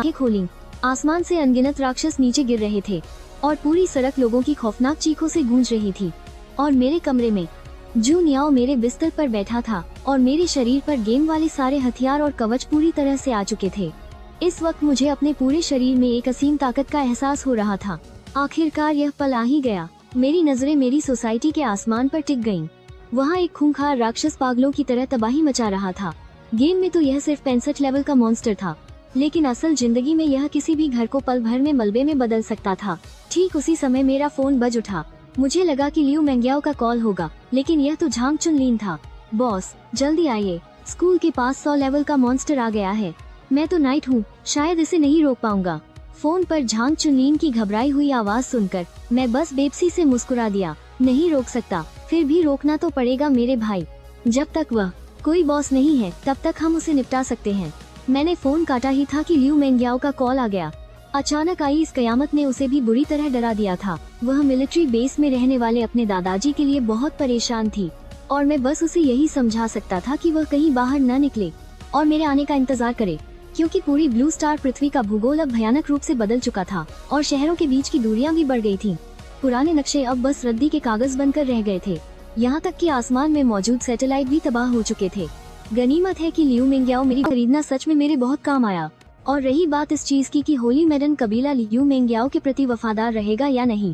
आंखें खोलीं, आसमान से अनगिनत राक्षस नीचे गिर रहे थे और पूरी सड़क लोगों की खौफनाक चीखों से गूंज रही थी। और मेरे कमरे में जू नियाओ मेरे बिस्तर पर बैठा था और मेरे शरीर पर गेम वाले सारे हथियार और कवच पूरी तरह से आ चुके थे। इस वक्त मुझे अपने पूरे शरीर में एक असीम ताकत का एहसास हो रहा था। आखिरकार यह पल आ ही गया। मेरी नजरें मेरी सोसाइटी के आसमान पर टिक गईं। वहाँ एक खूंखार राक्षस पागलों की तरह तबाही मचा रहा था। गेम में तो यह सिर्फ 65 लेवल का मॉन्स्टर था, लेकिन असल जिंदगी में यह किसी भी घर को पल भर में मलबे में बदल सकता था। ठीक उसी समय मेरा फोन बज उठा। मुझे लगा कि लियू मेंग्याओ का कॉल होगा, लेकिन यह तो झांग चुनलीन था। बॉस, जल्दी आइए, स्कूल के पास 100 लेवल का मॉन्स्टर आ गया है। मैं तो नाइट हूँ, शायद इसे नहीं रोक पाऊंगा। फोन पर झांग चुनलीन की घबराई हुई आवाज सुनकर मैं बस बेबसी से मुस्कुरा दिया। नहीं रोक सकता, फिर भी रोकना तो पड़ेगा मेरे भाई। जब तक वह कोई बॉस नहीं है तब तक हम उसे निपटा सकते हैं। मैंने फोन काटा ही था कि लियू मेंग्याओ का कॉल आ गया। अचानक आई इस कयामत ने उसे भी बुरी तरह डरा दिया था। वह मिलिट्री बेस में रहने वाले अपने दादाजी के लिए बहुत परेशान थी और मैं बस उसे यही समझा सकता था कि वह कहीं बाहर न निकले और मेरे आने का इंतजार करे, क्योंकि पूरी ब्लू स्टार पृथ्वी का भूगोल अब भयानक रूप से बदल चुका था और शहरों के बीच की दूरियां भी बढ़ गई थीं। पुराने नक्शे अब बस रद्दी के कागज बनकर रह गए थे। यहाँ तक कि आसमान में मौजूद सैटेलाइट भी तबाह हो चुके थे। गनीमत है कि लियू मेंग्याओ मेरी खरीदना सच में मेरे बहुत काम आया। और रही बात इस चीज की कि होली मेडन कबीला लियू मेंग्याओ के प्रति वफादार रहेगा या नहीं,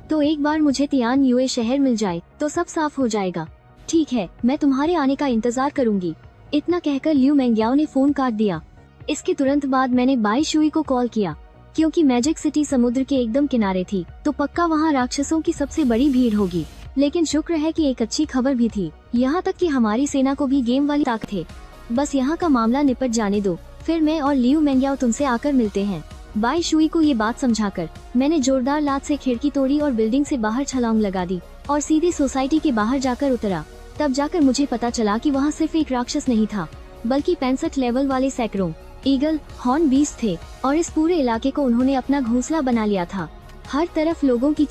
तो एक बार मुझे तियान युए शहर मिल जाए तो सब साफ हो जाएगा। ठीक है, मैं तुम्हारे आने का इंतजार करूंगी। इतना कहकर लियू मेंग्याओ ने फोन काट दिया। इसके तुरंत बाद मैंने बाई शुई को कॉल किया, क्योंकि मैजिक सिटी समुद्र के एकदम किनारे थी तो पक्का वहाँ राक्षसों की सबसे बड़ी भीड़ होगी। लेकिन शुक्र है कि एक अच्छी खबर भी थी, यहाँ तक कि हमारी सेना को भी गेम वाली ताकत है। बस यहाँ का मामला निपट जाने दो, फिर मैं और लियू मेंग्याओ तुमसे आकर मिलते हैं। बाई शुई को ये बात समझाकर मैंने जोरदार लात से खिड़की तोड़ी और बिल्डिंग से बाहर छलांग लगा दी और सीधे सोसाइटी के बाहर जाकर उतरा। तब जाकर मुझे पता चला कि वहाँ सिर्फ एक राक्षस नहीं था, बल्कि 65 लेवल वाले सैकड़ों ईगल हॉर्न बीस्ट थे और इस पूरे इलाके को उन्होंने अपना घोंसला बना लिया था। हर तरफ लोगों की